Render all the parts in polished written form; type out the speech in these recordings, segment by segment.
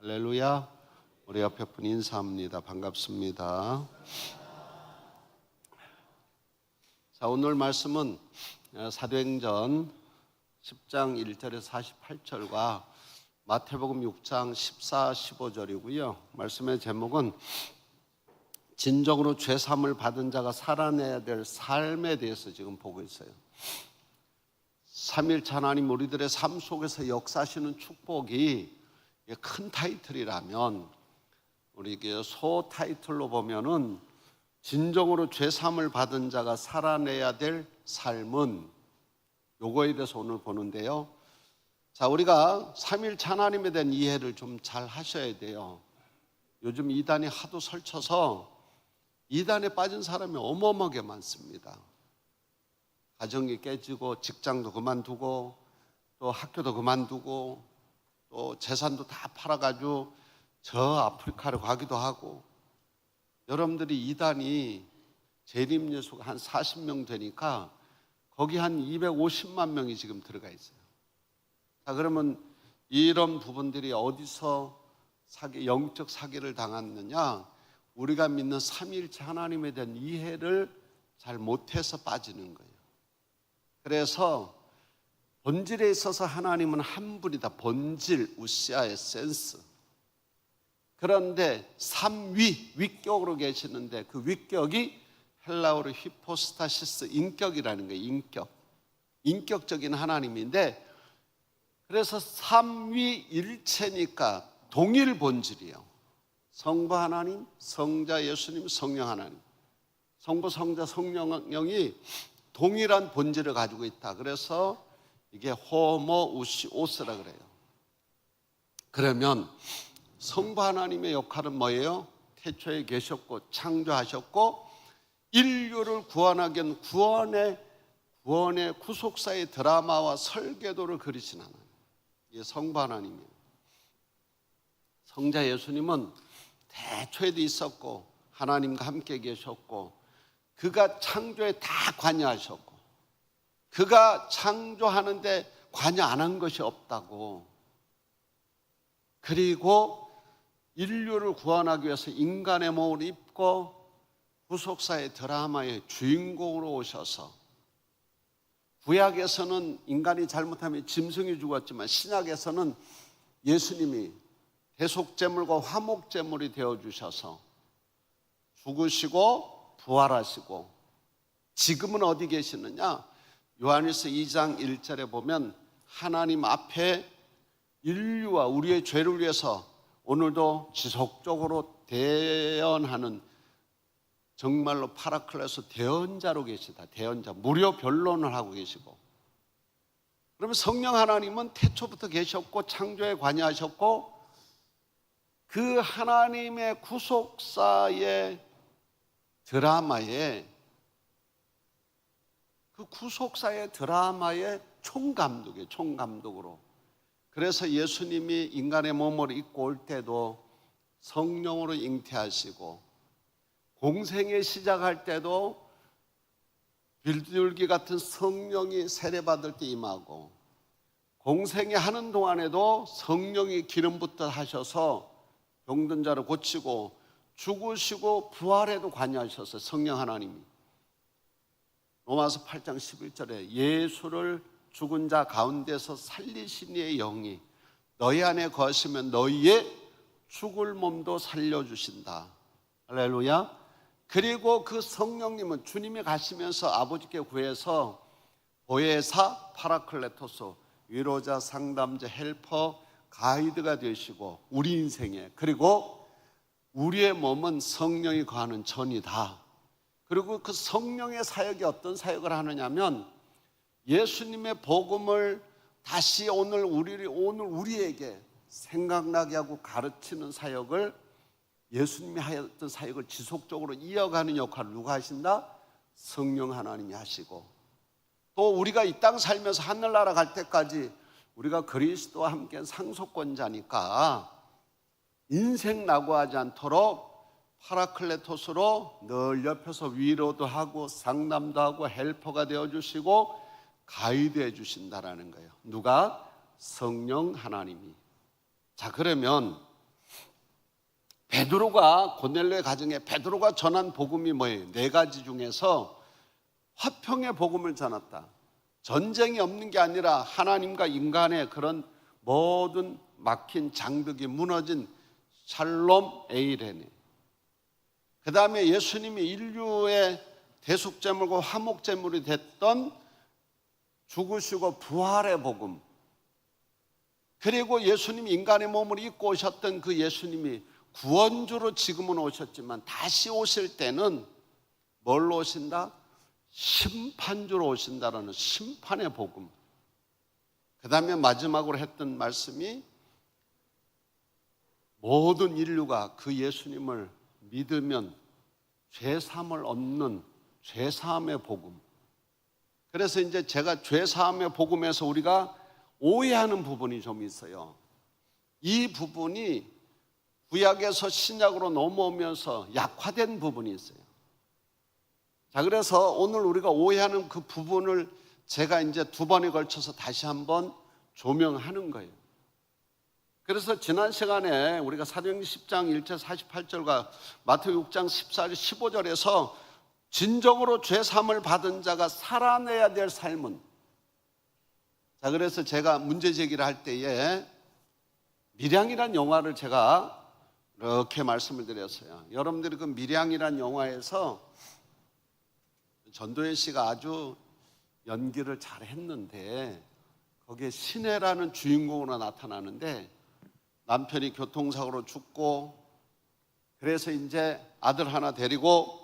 할렐루야. 우리 옆에 분 인사합니다. 반갑습니다. 자, 오늘 말씀은 사도행전 10장 1절에서 48절과 마태복음 6장 14, 15절이고요. 말씀의 제목은 진정으로 죄사함을 받은 자가 살아내야 될 삶에 대해서 지금 보고 있어요. 삼일차 하나님 우리들의 삶 속에서 역사하시는 축복이 큰 타이틀이라면 우리 소 타이틀로 보면은 진정으로 죄사함을 받은 자가 살아내야 될 삶은 요거에 대해서 오늘 보는데요. 자, 우리가 삼일차 하나님에 대한 이해를 좀 잘 하셔야 돼요. 요즘 이단이 하도 설쳐서 이단에 빠진 사람이 어마어마하게 많습니다. 가정이 깨지고 직장도 그만두고 또 학교도 그만두고 또 재산도 다 팔아가지고 저 아프리카로 가기도 하고, 여러분들이 이단이 재림예수가 한 40명 되니까 거기 한 250만 명이 지금 들어가 있어요. 자, 그러면 이런 부분들이 어디서 영적 사기를 당했느냐? 우리가 믿는 삼일체 하나님에 대한 이해를 잘 못해서 빠지는 거예요. 그래서 본질에 있어서 하나님은 한 분이다. 본질, 우시아, 에센스. 그런데 위격으로 계시는데 그 위격이 헬라어로 히포스타시스, 인격이라는 거예요. 인격적인 하나님인데, 그래서 삼위일체니까 동일 본질이에요. 성부 하나님, 성자 예수님, 성령 하나님. 성부, 성자, 성령이 동일한 본질을 가지고 있다. 그래서 이게 호모우시오스라 그래요. 그러면 성부 하나님의 역할은 뭐예요? 태초에 계셨고 창조하셨고 인류를 구원하기 위한 구원의 구속사의 드라마와 설계도를 그리신 하나님, 이게 성부 하나님이에요. 성자 예수님은 태초에도 있었고 하나님과 함께 계셨고 그가 창조에 다 관여하셨고 그가 창조하는데 관여 안 한 것이 없다고. 그리고 인류를 구원하기 위해서 인간의 몸을 입고 구속사의 드라마의 주인공으로 오셔서, 구약에서는 인간이 잘못하면 짐승이 죽었지만 신약에서는 예수님이 대속제물과 화목제물이 되어주셔서 죽으시고 부활하시고 지금은 어디 계시느냐? 요한일서 2장 1절에 보면 하나님 앞에 인류와 우리의 죄를 위해서 오늘도 지속적으로 대언하는, 정말로 파라클레스 대언자로 계시다. 대언자, 무료 변론을 하고 계시고. 그러면 성령 하나님은 태초부터 계셨고 창조에 관여하셨고 그 하나님의 구속사의 드라마에, 그 구속사의 드라마의 총감독으로. 그래서 예수님이 인간의 몸을 입고 올 때도 성령으로 잉태하시고 공생애 시작할 때도 비둘기 같은 성령이 세례받을 때 임하고, 공생애 하는 동안에도 성령이 기름 붓듯 하셔서 병든 자를 고치고 죽으시고 부활에도 관여하셨어요. 성령 하나님이. 로마서 8장 11절에 예수를 죽은 자 가운데서 살리신 이의 영이 너희 안에 거하시면 너희의 죽을 몸도 살려주신다. 할렐루야. 그리고 그 성령님은 주님이 가시면서 아버지께 구해서 보혜사, 파라클레토스, 위로자, 상담자, 헬퍼, 가이드가 되시고 우리 인생에, 그리고 우리의 몸은 성령이 거하는 전이다. 그리고 그 성령의 사역이 어떤 사역을 하느냐면 예수님의 복음을 다시 오늘 우리에게 생각나게 하고 가르치는 사역을, 예수님이 하였던 사역을 지속적으로 이어가는 역할을 누가 하신다? 성령 하나님이 하시고, 또 우리가 이 땅 살면서 하늘나라 갈 때까지 우리가 그리스도와 함께 상속권자니까 인생 낙오하지 않도록 파라클레토스로 늘 옆에서 위로도 하고 상담도 하고 헬퍼가 되어주시고 가이드해 주신다라는 거예요. 누가? 성령 하나님이. 자, 그러면 베드로가 고넬료의 가정에 베드로가 전한 복음이 뭐예요? 네 가지 중에서 화평의 복음을 전했다. 전쟁이 없는 게 아니라 하나님과 인간의 그런 모든 막힌 장벽이 무너진 샬롬 에이레네. 그 다음에 예수님이 인류의 대속제물과 화목제물이 됐던 죽으시고 부활의 복음, 그리고 예수님이 인간의 몸을 입고 오셨던 그 예수님이 구원주로 지금은 오셨지만 다시 오실 때는 뭘로 오신다? 심판주로 오신다라는 심판의 복음. 그 다음에 마지막으로 했던 말씀이 모든 인류가 그 예수님을 믿으면 죄사함을 얻는 죄사함의 복음. 그래서 이제 제가 죄사함의 복음에서 우리가 오해하는 부분이 좀 있어요. 이 부분이 구약에서 신약으로 넘어오면서 약화된 부분이 있어요. 자, 그래서 오늘 우리가 오해하는 그 부분을 제가 이제 두 번에 걸쳐서 다시 한번 조명하는 거예요. 그래서 지난 시간에 우리가 사도행전 10장 1절 48절과 마태복음 6장 14절 15절에서 진정으로 죄사함을 받은 자가 살아내야 될 삶은, 자, 그래서 제가 문제 제기를 할 때에 밀양이란 영화를 제가 이렇게 말씀을 드렸어요. 여러분들이 그 밀양이란 영화에서 전도연 씨가 아주 연기를 잘 했는데 거기에 신혜라는 주인공으로 나타나는데 남편이 교통사고로 죽고 그래서 이제 아들 하나 데리고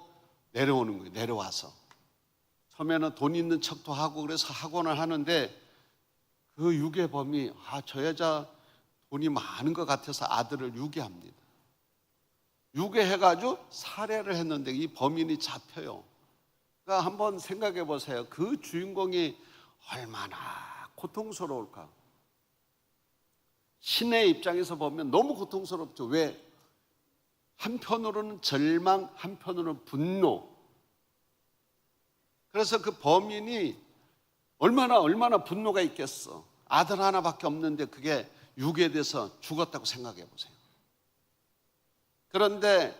내려오는 거예요. 내려와서 처음에는 돈 있는 척도 하고 그래서 학원을 하는데 그 유괴범이 저 여자 돈이 많은 것 같아서 아들을 유괴합니다. 유괴해가지고 살해를 했는데 이 범인이 잡혀요. 그러니까 한번 생각해 보세요. 그 주인공이 얼마나 고통스러울까. 신의 입장에서 보면 너무 고통스럽죠. 왜? 한편으로는 절망, 한편으로는 분노. 그래서 그 범인이 얼마나 분노가 있겠어. 아들 하나밖에 없는데 그게 유괴돼서 죽었다고 생각해 보세요. 그런데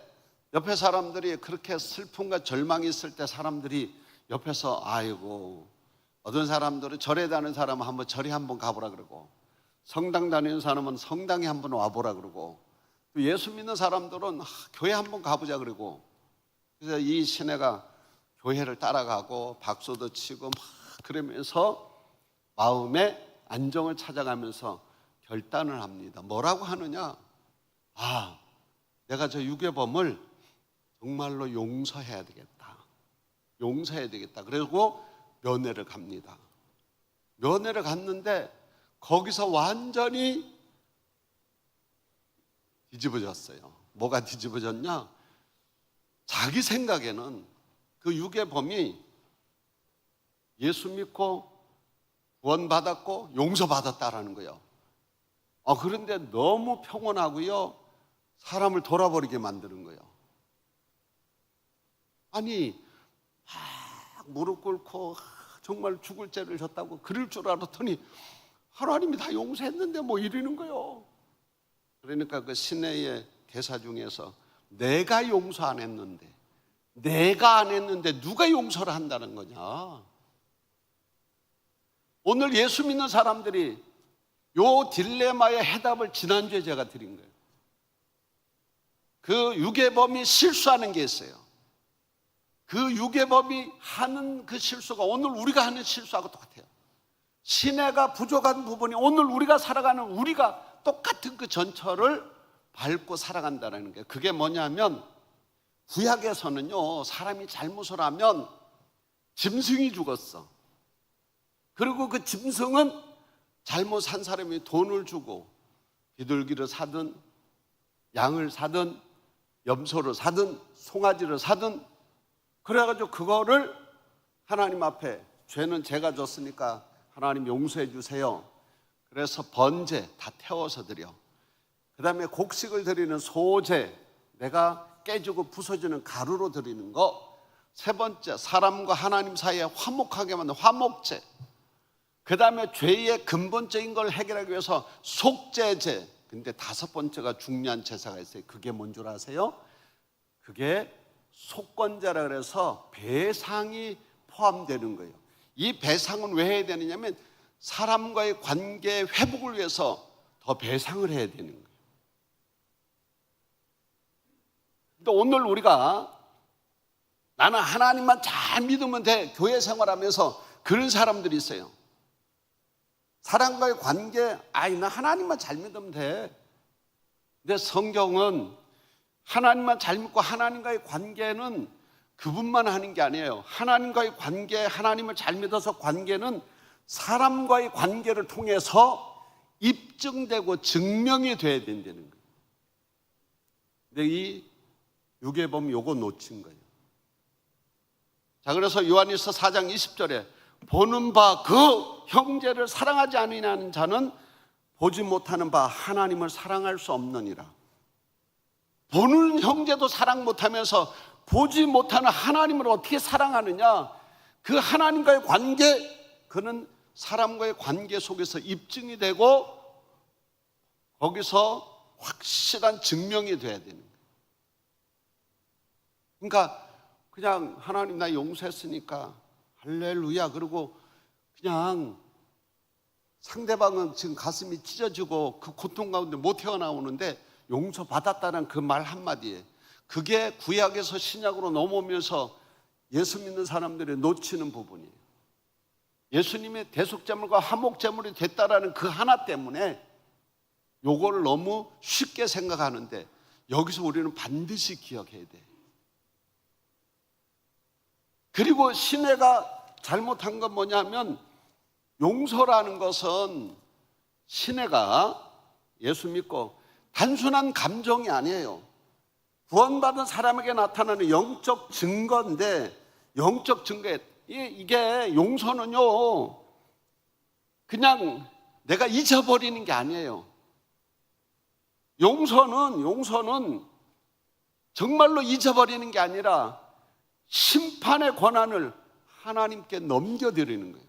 옆에 사람들이 그렇게 슬픔과 절망이 있을 때 사람들이 옆에서 아이고, 어떤 사람들은 절에 다니는 사람은 한번 절에 한번 가보라 그러고, 성당 다니는 사람은 성당에 한번 와보라 그러고, 또 예수 믿는 사람들은 교회 한번 가보자 그러고. 그래서 이 신혜가 교회를 따라가고 박수도 치고 막 그러면서 마음의 안정을 찾아가면서 결단을 합니다. 뭐라고 하느냐? 내가 저 유괴범을 정말로 용서해야 되겠다. 용서해야 되겠다. 그리고 면회를 갑니다. 면회를 갔는데 거기서 완전히 뒤집어졌어요. 뭐가 뒤집어졌냐? 자기 생각에는 그 유괴범이 예수 믿고 구원받았고 용서받았다라는 거예요. 그런데 너무 평온하고요, 사람을 돌아버리게 만드는 거예요. 아니, 무릎 꿇고 정말 죽을 죄를 졌다고 그럴 줄 알았더니 하나님이 다 용서했는데 뭐 이러는 거예요. 그러니까 그 신혜의 대사 중에서 내가 용서 안 했는데 누가 용서를 한다는 거냐. 오늘 예수 믿는 사람들이 요 딜레마의 해답을 지난주에 제가 드린 거예요. 그 유괴범이 실수하는 게 있어요. 그 유괴범이 하는 그 실수가 오늘 우리가 하는 실수하고 똑같아요. 신혜가 부족한 부분이 오늘 우리가 살아가는, 우리가 똑같은 그 전철을 밟고 살아간다는 게, 그게 뭐냐면 구약에서는요, 사람이 잘못을 하면 짐승이 죽었어. 그리고 그 짐승은 잘못 산 사람이 돈을 주고 비둘기를 사든 양을 사든 염소를 사든 송아지를 사든 그래가지고 그거를 하나님 앞에, 죄는 제가 졌으니까 하나님 용서해 주세요. 그래서 번제 다 태워서 드려. 그 다음에 곡식을 드리는 소제, 내가 깨지고 부서지는 가루로 드리는 거. 세 번째, 사람과 하나님 사이에 화목하게 만든 화목제. 그 다음에 죄의 근본적인 걸 해결하기 위해서 속죄제, 근데 다섯 번째가 중요한 제사가 있어요. 그게 뭔 줄 아세요? 그게 속건제라 그래서 배상이 포함되는 거예요. 이 배상은 왜 해야 되느냐면 사람과의 관계 회복을 위해서 더 배상을 해야 되는 거예요. 근데 오늘 우리가 나는 하나님만 잘 믿으면 돼, 교회 생활하면서 그런 사람들이 있어요. 사람과의 관계, 나 하나님만 잘 믿으면 돼. 근데 성경은 하나님만 잘 믿고 하나님과의 관계는 그분만 하는 게 아니에요. 하나님과의 관계, 하나님을 잘 믿어서 관계는 사람과의 관계를 통해서 입증되고 증명이 돼야 된다는 거예요. 근데 이 육에 보면 요거 놓친 거예요. 자, 그래서 요한일서 4장 20절에 보는 바 그 형제를 사랑하지 아니하는 자는 보지 못하는 바 하나님을 사랑할 수 없느니라. 보는 형제도 사랑 못하면서 보지 못하는 하나님을 어떻게 사랑하느냐? 그 하나님과의 관계, 그는 사람과의 관계 속에서 입증이 되고 거기서 확실한 증명이 돼야 되는 거예요. 그러니까 그냥 하나님 나 용서했으니까 할렐루야 그러고 그냥 상대방은 지금 가슴이 찢어지고 그 고통 가운데 못 태어나오는데 용서받았다는 그 말 한마디에 그게 구약에서 신약으로 넘어오면서 예수 믿는 사람들이 놓치는 부분이에요. 예수님의 대속제물과 화목제물이 됐다라는 그 하나 때문에 요거를 너무 쉽게 생각하는데 여기서 우리는 반드시 기억해야 돼. 그리고 시내가 잘못한 건 뭐냐면 용서라는 것은 시내가 예수 믿고 단순한 감정이 아니에요. 구원받은 사람에게 나타나는 영적 증거인데 영적 증거에 이게 용서는요 그냥 내가 잊어버리는 게 아니에요. 용서는 정말로 잊어버리는 게 아니라 심판의 권한을 하나님께 넘겨드리는 거예요.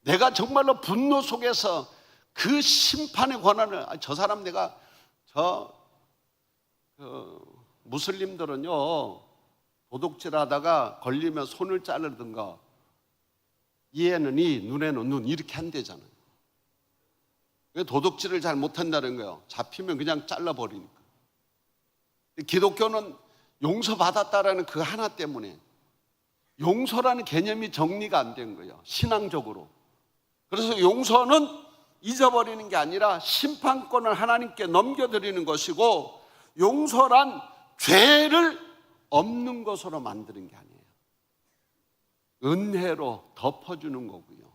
내가 정말로 분노 속에서 그 심판의 권한을 저 사람 내가 무슬림들은요 도둑질하다가 걸리면 손을 자르든가 이에는 이 눈에는 눈 이렇게 한대잖아요. 왜 도둑질을 잘 못한다는 거예요? 잡히면 그냥 잘라버리니까. 기독교는 용서받았다라는 그 하나 때문에 용서라는 개념이 정리가 안 된 거예요, 신앙적으로. 그래서 용서는 잊어버리는 게 아니라 심판권을 하나님께 넘겨드리는 것이고 용서란 죄를 없는 것으로 만드는 게 아니에요. 은혜로 덮어주는 거고요.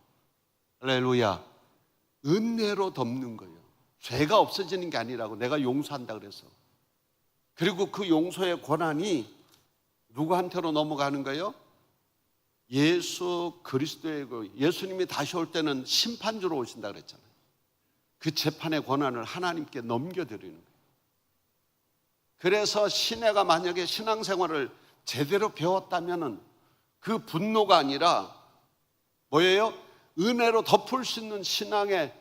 할렐루야. 은혜로 덮는 거예요. 죄가 없어지는 게 아니라고. 내가 용서한다 그래서. 그리고 그 용서의 권한이 누구한테로 넘어가는 거예요? 예수 그리스도의 예수님이 다시 올 때는 심판주로 오신다 그랬잖아요. 그 재판의 권한을 하나님께 넘겨드리는 거예요. 그래서 시내가 만약에 신앙생활을 제대로 배웠다면은 그 분노가 아니라 뭐예요? 은혜로 덮을 수 있는 신앙의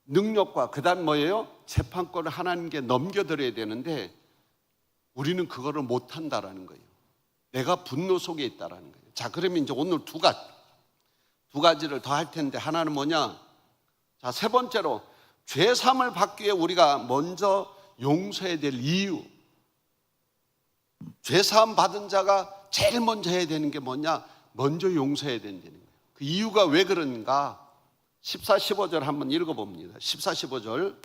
능력과 그 다음 뭐예요? 재판권을 하나님께 넘겨드려야 되는데 우리는 그거를 못한다라는 거예요. 내가 분노 속에 있다라는 거예요. 자, 그러면 이제 오늘 두 가지를 더 할 텐데 하나는 뭐냐? 자, 세 번째로 죄사함을 받기 위해 우리가 먼저 용서해야 될 이유. 죄사함 받은 자가 제일 먼저 해야 되는 게 뭐냐? 먼저 용서해야 된다는 거예요. 그 이유가 왜 그런가? 14, 15절 한번 읽어봅니다. 14, 15절.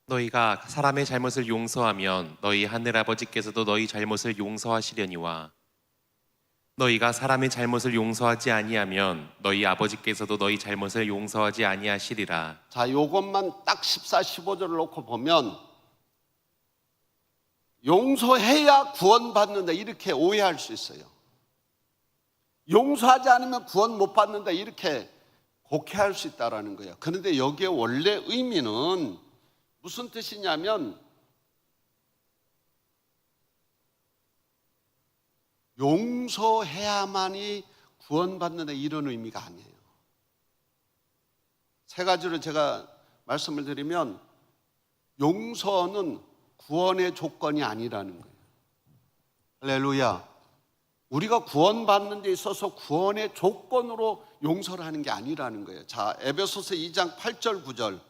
너희가 사람의 잘못을 용서하면 너희 하늘아버지께서도 너희 잘못을 용서하시려니와 너희가 사람의 잘못을 용서하지 아니하면 너희 아버지께서도 너희 잘못을 용서하지 아니하시리라. 자, 요것만 딱 14, 15절을 놓고 보면 용서해야 구원받는다 이렇게 오해할 수 있어요. 용서하지 않으면 구원 못 받는다 이렇게 곡해할 수 있다는 거예요. 그런데 여기에 원래 의미는 무슨 뜻이냐면 용서해야만이 구원받는다 이런 의미가 아니에요. 세 가지를 제가 말씀을 드리면 용서는 구원의 조건이 아니라는 거예요. 할렐루야. 우리가 구원받는 데 있어서 구원의 조건으로 용서를 하는 게 아니라는 거예요. 자, 에베소서 2장 8절 9절.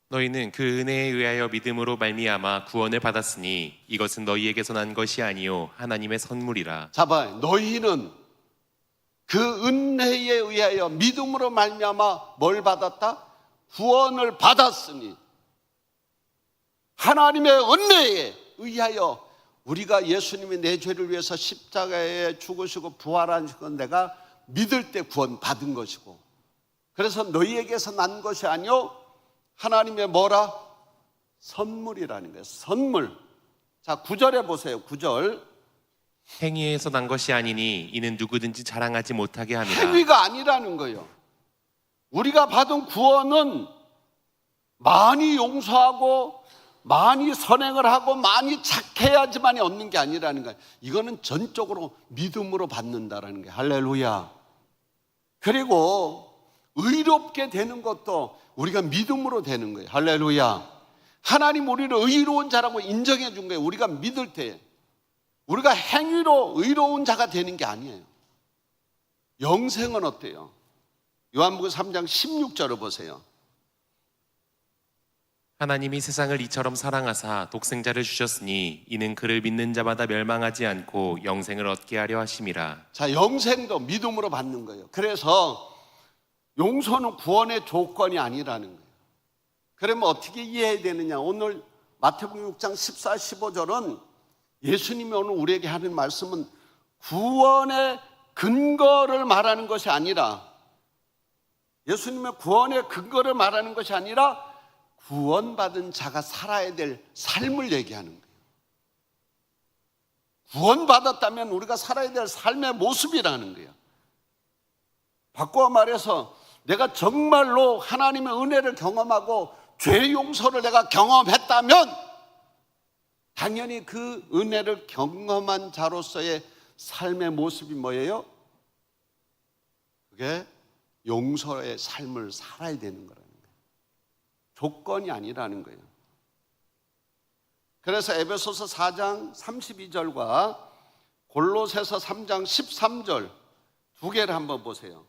너희는 그 은혜에 의하여 믿음으로 말미암아 구원을 받았으니 이것은 너희에게서 난 것이 아니요 하나님의 선물이라. 자, 봐요. 너희는 그 은혜에 의하여 믿음으로 말미암아 뭘 받았다? 구원을 받았으니 하나님의 은혜에 의하여 우리가 예수님이 내 죄를 위해서 십자가에 죽으시고 부활하신 내가 믿을 때 구원받은 것이고, 그래서 너희에게서 난 것이 아니요 하나님의 뭐라? 선물이라는 거예요. 선물. 자, 9절에 보세요. 9절. 행위에서 난 것이 아니니 이는 누구든지 자랑하지 못하게 함이라. 행위가 아니라는 거예요. 우리가 받은 구원은 많이 용서하고 많이 선행을 하고 많이 착해야지만 얻는 게 아니라는 거예요. 이거는 전적으로 믿음으로 받는다라는 거예요. 할렐루야. 그리고 의롭게 되는 것도 우리가 믿음으로 되는 거예요. 할렐루야. 하나님 우리를 의로운 자라고 인정해 준 거예요. 우리가 믿을 때. 우리가 행위로 의로운 자가 되는 게 아니에요. 영생은 어때요? 요한복음 3장 16절을 보세요. 하나님이 세상을 이처럼 사랑하사 독생자를 주셨으니 이는 그를 믿는 자마다 멸망하지 않고 영생을 얻게 하려 하심이라. 자, 영생도 믿음으로 받는 거예요. 그래서 용서는 구원의 조건이 아니라는 거예요. 그러면 어떻게 이해해야 되느냐? 오늘 마태복음 6장 14, 15절은 예수님이 오늘 우리에게 하는 말씀은 구원의 근거를 말하는 것이 아니라, 예수님의 구원의 근거를 말하는 것이 아니라 구원받은 자가 살아야 될 삶을 얘기하는 거예요. 구원받았다면 우리가 살아야 될 삶의 모습이라는 거예요. 바꿔 말해서 내가 정말로 하나님의 은혜를 경험하고 죄 용서를 내가 경험했다면 당연히 그 은혜를 경험한 자로서의 삶의 모습이 뭐예요? 그게 용서의 삶을 살아야 되는 거라는 거예요. 조건이 아니라는 거예요. 그래서 에베소서 4장 32절과 골로새서 3장 13절 두 개를 한번 보세요.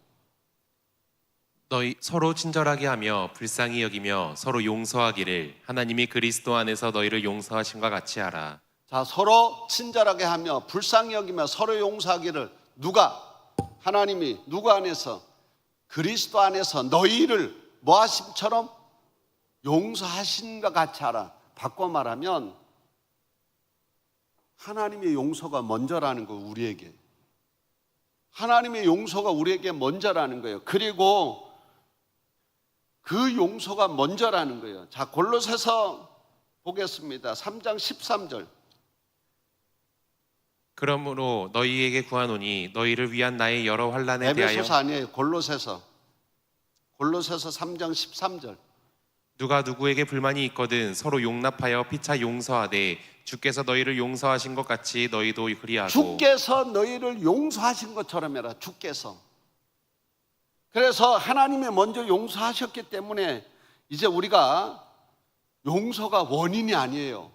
너희 서로 친절하게 하며 불쌍히 여기며 서로 용서하기를 하나님이 그리스도 안에서 너희를 용서하심과 같이 하라. 자, 서로 친절하게 하며 불쌍히 여기며 서로 용서하기를 누가? 하나님이 누구 안에서? 그리스도 안에서 너희를 뭐 하심처럼? 용서하신과 같이 하라. 바꿔 말하면 하나님의 용서가 먼저라는 거예요. 우리에게 하나님의 용서가 우리에게 먼저라는 거예요. 그리고 그 용서가 먼저라는 거예요. 자, 골로새서 보겠습니다. 3장 13절. 그러므로 너희에게 구하노니 너희를 위한 나의 여러 환난에 대하여. 에베소서 아니에요. 골로새서 3장 13절. 누가 누구에게 불만이 있거든 서로 용납하여 피차 용서하되 주께서 너희를 용서하신 것 같이 너희도 그리하고. 주께서 너희를 용서하신 것처럼 해라. 주께서. 그래서 하나님이 먼저 용서하셨기 때문에 이제 우리가 용서가 원인이 아니에요.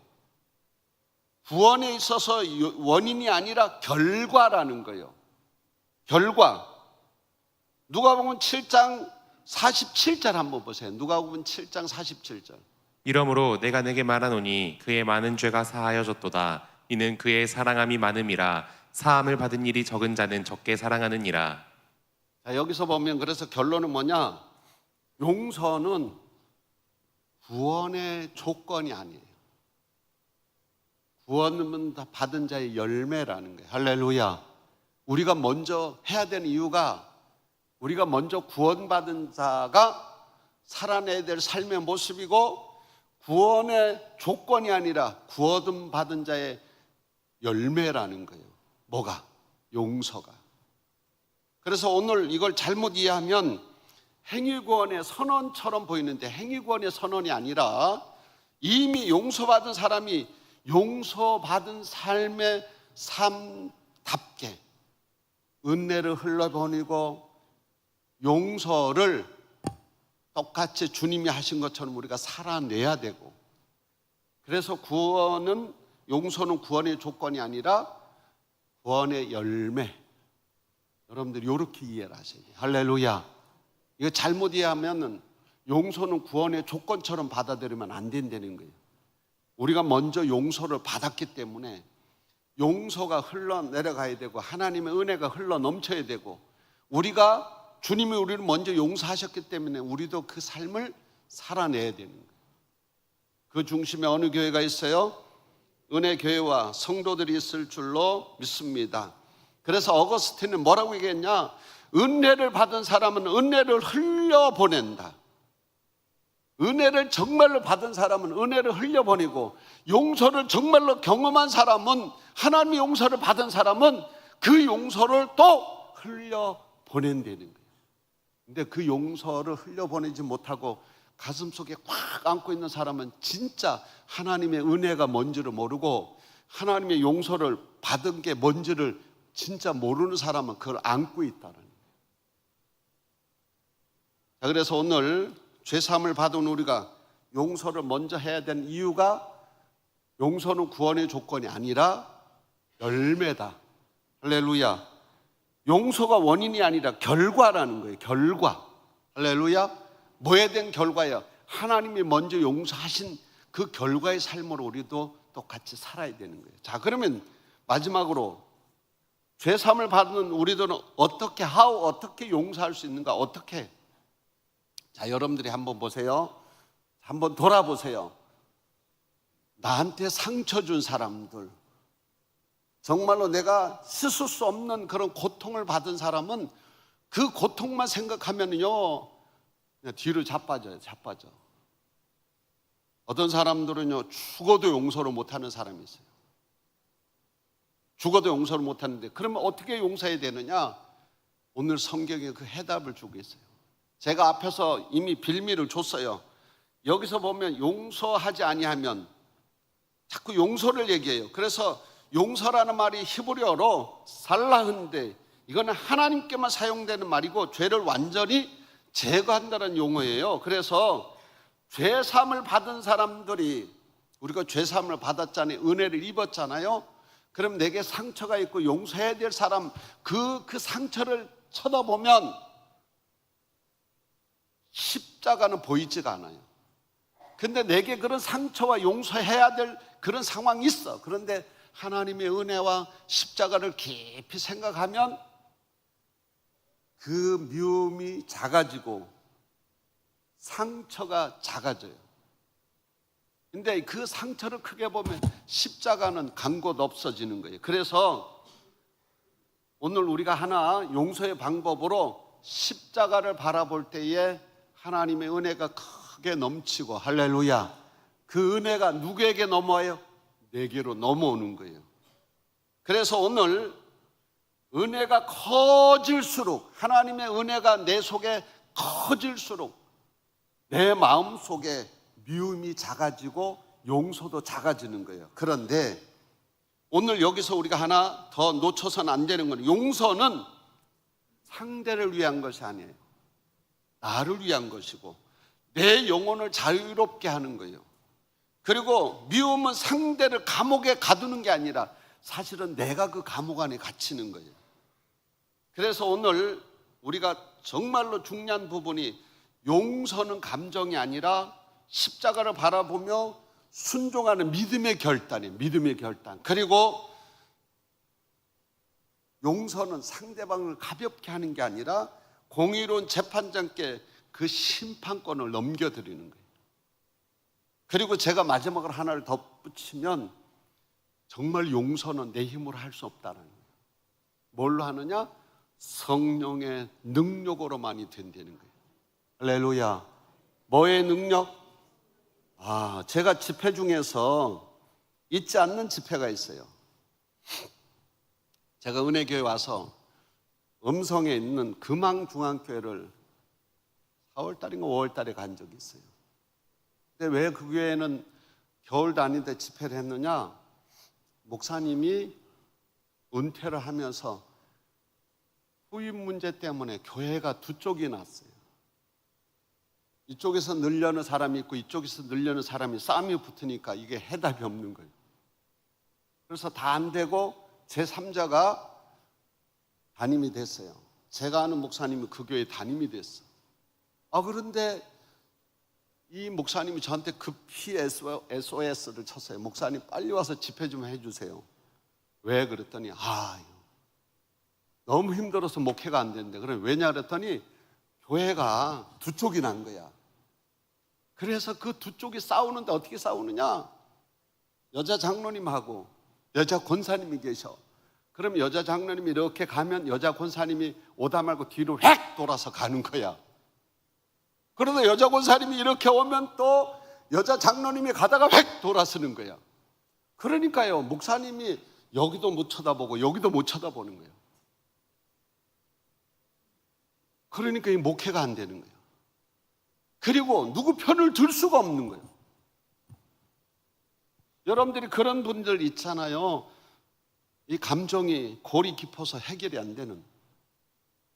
구원에 있어서 원인이 아니라 결과라는 거예요. 결과. 누가복음 7장 47절 한번 보세요. 누가복음 7장 47절. 이러므로 내가 내게 말하노니 그의 많은 죄가 사하여졌도다. 이는 그의 사랑함이 많음이라. 사함을 받은 일이 적은 자는 적게 사랑하느니라. 자, 여기서 보면 그래서 결론은 뭐냐? 용서는 구원의 조건이 아니에요. 구원은 다 받은 자의 열매라는 거예요. 할렐루야. 우리가 먼저 해야 되는 이유가 우리가 먼저 구원받은 자가 살아내야 될 삶의 모습이고 구원의 조건이 아니라 구원받은 자의 열매라는 거예요. 뭐가? 용서가. 그래서 오늘 이걸 잘못 이해하면 행위구원의 선언처럼 보이는데 행위구원의 선언이 아니라 이미 용서받은 사람이 용서받은 삶의 삶답게 은혜를 흘러보내고 용서를 똑같이 주님이 하신 것처럼 우리가 살아내야 되고, 그래서 구원은, 용서는 구원의 조건이 아니라 구원의 열매. 여러분들이 이렇게 이해를 하셔야 돼요. 할렐루야. 이거 잘못 이해하면 용서는 구원의 조건처럼 받아들이면 안 된다는 거예요. 우리가 먼저 용서를 받았기 때문에 용서가 흘러내려가야 되고 하나님의 은혜가 흘러 넘쳐야 되고, 우리가 주님이 우리를 먼저 용서하셨기 때문에 우리도 그 삶을 살아내야 되는 거예요. 그 중심에 어느 교회가 있어요? 은혜교회와 성도들이 있을 줄로 믿습니다. 그래서 어거스틴은 뭐라고 얘기했냐? 은혜를 받은 사람은 은혜를 흘려보낸다. 은혜를 정말로 받은 사람은 은혜를 흘려보내고, 용서를 정말로 경험한 사람은, 하나님의 용서를 받은 사람은 그 용서를 또 흘려보낸다는 거예요. 근데 그 용서를 흘려보내지 못하고 가슴속에 꽉 안고 있는 사람은 진짜 하나님의 은혜가 뭔지를 모르고, 하나님의 용서를 받은 게 뭔지를 진짜 모르는 사람은 그걸 안고 있다는 거예요. 자, 그래서 오늘 죄사함을 받은 우리가 용서를 먼저 해야 되는 이유가, 용서는 구원의 조건이 아니라 열매다. 할렐루야. 용서가 원인이 아니라 결과라는 거예요. 결과. 할렐루야. 뭐에 대한 결과예요? 하나님이 먼저 용서하신 그 결과의 삶으로 우리도 똑같이 살아야 되는 거예요. 자, 그러면 마지막으로 죄사함을 받는 우리들은 어떻게 용서할 수 있는가? 어떻게? 자, 여러분들이 한번 보세요. 한번 돌아보세요. 나한테 상처 준 사람들, 정말로 내가 씻을 수 없는 그런 고통을 받은 사람은 그 고통만 생각하면요 그냥 뒤로 자빠져요. 자빠져. 어떤 사람들은요 죽어도 용서를 못하는 사람이 있어요. 죽어도 용서를 못하는데, 그러면 어떻게 용서해야 되느냐? 오늘 성경에 그 해답을 주고 있어요. 제가 앞에서 이미 빌미를 줬어요. 여기서 보면 용서하지 아니하면 자꾸 용서를 얘기해요. 그래서 용서라는 말이 히브리어로 살라흔데, 이거는 하나님께만 사용되는 말이고 죄를 완전히 제거한다는 용어예요. 그래서 죄사함을 받은 사람들이, 우리가 죄사함을 받았잖아요. 은혜를 입었잖아요. 그럼 내게 상처가 있고 용서해야 될 사람, 그 상처를 쳐다보면 십자가는 보이지가 않아요. 근데 내게 그런 상처와 용서해야 될 그런 상황이 있어. 그런데 하나님의 은혜와 십자가를 깊이 생각하면 그 미움이 작아지고 상처가 작아져요. 근데 그 상처를 크게 보면 십자가는 간 곳 없어지는 거예요. 그래서 오늘 우리가 하나 용서의 방법으로 십자가를 바라볼 때에 하나님의 은혜가 크게 넘치고, 할렐루야, 그 은혜가 누구에게 넘어와요? 내게로 넘어오는 거예요. 그래서 오늘 은혜가 커질수록, 하나님의 은혜가 내 속에 커질수록 내 마음 속에 미움이 작아지고 용서도 작아지는 거예요. 그런데 오늘 여기서 우리가 하나 더 놓쳐서는 안 되는 건, 용서는 상대를 위한 것이 아니에요. 나를 위한 것이고 내 영혼을 자유롭게 하는 거예요. 그리고 미움은 상대를 감옥에 가두는 게 아니라 사실은 내가 그 감옥 안에 갇히는 거예요. 그래서 오늘 우리가 정말로 중요한 부분이, 용서는 감정이 아니라 십자가를 바라보며 순종하는 믿음의 결단이에요. 믿음의 결단. 그리고 용서는 상대방을 가볍게 하는 게 아니라 공의로운 재판장께 그 심판권을 넘겨드리는 거예요. 그리고 제가 마지막으로 하나를 덧붙이면, 정말 용서는 내 힘으로 할 수 없다는 거예요. 뭘로 하느냐? 성령의 능력으로만이 된다는 거예요. 할렐루야. 뭐의 능력? 제가 집회 중에서 잊지 않는 집회가 있어요. 제가 은혜교회 와서 음성에 있는 금왕중앙교회를 4월달인가 5월달에 간 적이 있어요. 근데 왜 그 교회는 겨울도 아닌데 집회를 했느냐? 목사님이 은퇴를 하면서 후임 문제 때문에 교회가 두 쪽이 났어요. 이쪽에서 늘려는 사람이 있고 이쪽에서 늘려는 사람이 싸움이 붙으니까 이게 해답이 없는 거예요. 그래서 다 안 되고 제3자가 담임이 됐어요. 제가 아는 목사님이 그 교회 담임이 됐어. 그런데 이 목사님이 저한테 급히 SOS를 쳤어요. 목사님 빨리 와서 집회 좀 해주세요. 왜? 그랬더니 너무 힘들어서 목회가 안 되는데. 그래 왜냐 그랬더니 교회가 두 쪽이 난 거야. 그래서 그 두 쪽이 싸우는데 어떻게 싸우느냐? 여자 장로님하고 여자 권사님이 계셔. 그럼 여자 장로님이 이렇게 가면 여자 권사님이 오다 말고 뒤로 획 돌아서 가는 거야. 그러다 여자 권사님이 이렇게 오면 또 여자 장로님이 가다가 획 돌아서는 거야. 그러니까요, 목사님이 여기도 못 쳐다보고 여기도 못 쳐다보는 거예요. 그러니까 이 목회가 안 되는 거예요. 그리고 누구 편을 들 수가 없는 거예요. 여러분들이 그런 분들 있잖아요. 이 감정이 골이 깊어서 해결이 안 되는.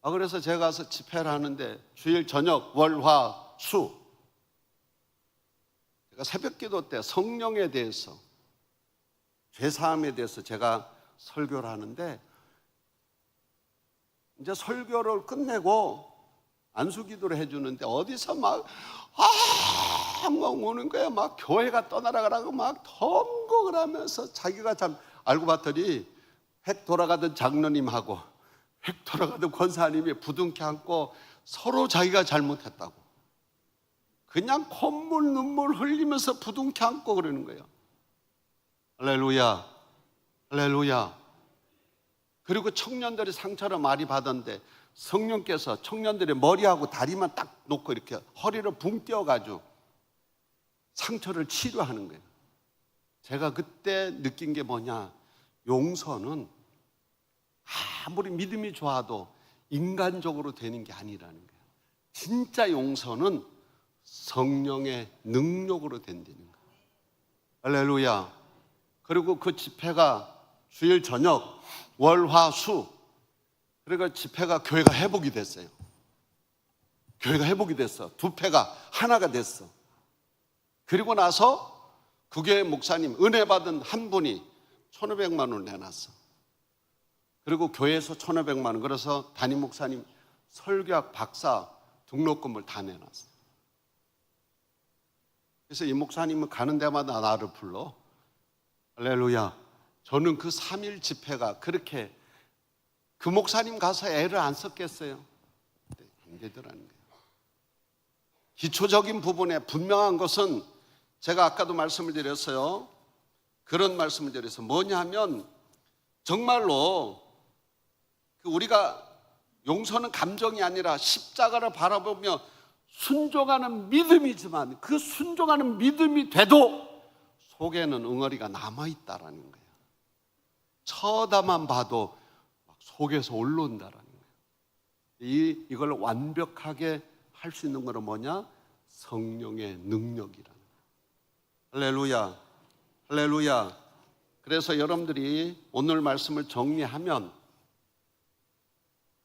그래서 제가 가서 집회를 하는데 주일 저녁 월, 화, 수 제가 새벽 기도 때 성령에 대해서 죄사함에 대해서 제가 설교를 하는데 이제 설교를 끝내고 안수기도를 해주는데 어디서 막 오는 거야. 막 교회가 떠나가라고 막 덩곡을 하면서 자기가 참 알고 봤더니 획 돌아가던 장로님하고 획 돌아가던 권사님이 부둥켜 안고 서로 자기가 잘못했다고 그냥 콧물 눈물 흘리면서 부둥켜 안고 그러는 거예요. 할렐루야, 할렐루야. 그리고 청년들이 상처를 많이 받았는데 성령께서 청년들의 머리하고 다리만 딱 놓고 이렇게 허리를 붕 띄워가지고 상처를 치료하는 거예요. 제가 그때 느낀 게 뭐냐? 용서는 아무리 믿음이 좋아도 인간적으로 되는 게 아니라는 거예요. 진짜 용서는 성령의 능력으로 된다는 거예요. 할렐루야. 그리고 그 집회가 주일 저녁 월, 화, 수 그러니까 집회가 교회가 회복이 됐어요. 교회가 회복이 됐어. 두 패가 하나가 됐어. 그리고 나서 그 교회 목사님 은혜 받은 한 분이 1,500만 원을 내놨어. 그리고 교회에서 1,500만 원. 그래서 담임 목사님 설교학 박사 등록금을 다 내놨어. 그래서 이 목사님은 가는 데마다 나를 불러. 할렐루야. 저는 그 3일 집회가 그렇게 그 목사님 가서 애를 안 썼겠어요? 안 되더라는 거예요. 기초적인 부분에 분명한 것은 제가 아까도 말씀을 드렸어요. 그런 말씀을 드려서 뭐냐면 정말로 우리가 용서는 감정이 아니라 십자가를 바라보며 순종하는 믿음이지만 그 순종하는 믿음이 돼도 속에는 응어리가 남아있다라는 거예요. 쳐다만 봐도 속에서 올라온다라는 거예요. 이걸 완벽하게 할 수 있는 거는 뭐냐? 성령의 능력이라는 거예요. 할렐루야, 할렐루야. 그래서 여러분들이 오늘 말씀을 정리하면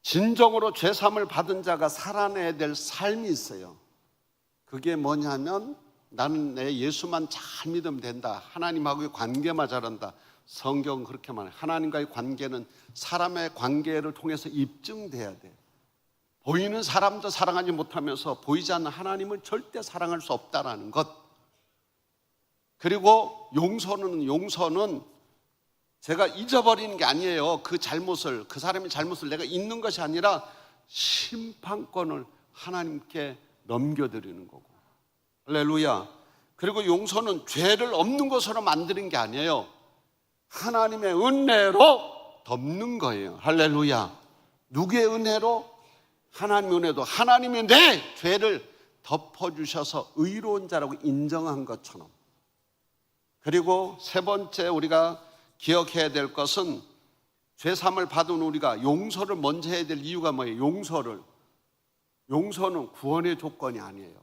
진정으로 죄사함을 받은 자가 살아내야 될 삶이 있어요. 그게 뭐냐면 나는 내 예수만 잘 믿으면 된다. 하나님하고의 관계만 잘한다. 성경은 그렇게 말해요. 하나님과의 관계는 사람의 관계를 통해서 입증돼야 돼. 보이는 사람도 사랑하지 못하면서 보이지 않는 하나님을 절대 사랑할 수 없다라는 것. 그리고 용서는 제가 잊어버리는 게 아니에요. 그 잘못을, 그 사람의 잘못을 내가 잊는 것이 아니라 심판권을 하나님께 넘겨드리는 거고. 할렐루야. 그리고 용서는 죄를 없는 것으로 만드는 게 아니에요. 하나님의 은혜로 덮는 거예요. 할렐루야. 누구의 은혜로? 하나님의 은혜도 하나님이 내 죄를 덮어주셔서 의로운 자라고 인정한 것처럼. 그리고 세 번째 우리가 기억해야 될 것은 죄사함을 받은 우리가 용서를 먼저 해야 될 이유가 뭐예요? 용서는 구원의 조건이 아니에요.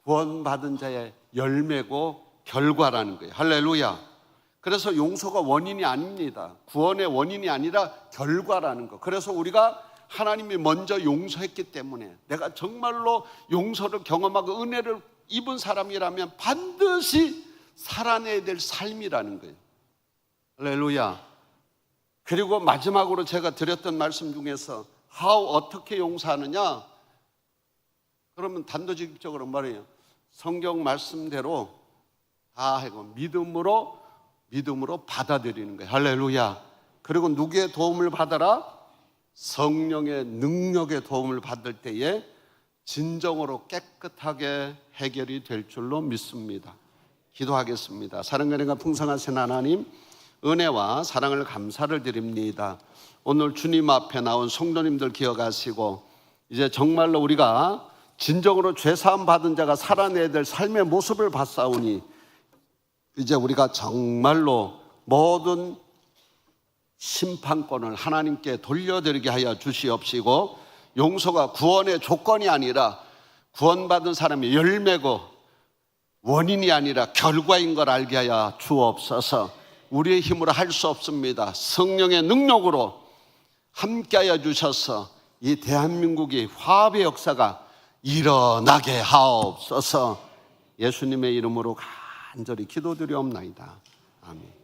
구원받은 자의 열매고 결과라는 거예요. 할렐루야. 그래서 용서가 원인이 아닙니다. 구원의 원인이 아니라 결과라는 거. 그래서 우리가 하나님이 먼저 용서했기 때문에 내가 정말로 용서를 경험하고 은혜를 입은 사람이라면 반드시 살아내야 될 삶이라는 거예요. 할렐루야. 그리고 마지막으로 제가 드렸던 말씀 중에서 어떻게 용서하느냐? 그러면 단도직입적으로 말해요. 성경 말씀대로 다 하고 믿음으로 받아들이는 거예요. 할렐루야. 그리고 누구의 도움을 받아라? 성령의 능력의 도움을 받을 때에 진정으로 깨끗하게 해결이 될 줄로 믿습니다. 기도하겠습니다. 사랑과 은혜가 풍성하신 하나님, 은혜와 사랑을 감사를 드립니다. 오늘 주님 앞에 나온 성도님들 기억하시고 이제 정말로 우리가 진정으로 죄사함 받은 자가 살아내야 될 삶의 모습을 봤사오니 이제 우리가 정말로 모든 심판권을 하나님께 돌려드리게 하여 주시옵시고, 용서가 구원의 조건이 아니라 구원받은 사람의 열매고 원인이 아니라 결과인 걸 알게 하여 주옵소서. 우리의 힘으로 할 수 없습니다. 성령의 능력으로 함께하여 주셔서 이 대한민국이 화합의 역사가 일어나게 하옵소서. 예수님의 이름으로 간절히 기도드리옵나이다. 아멘.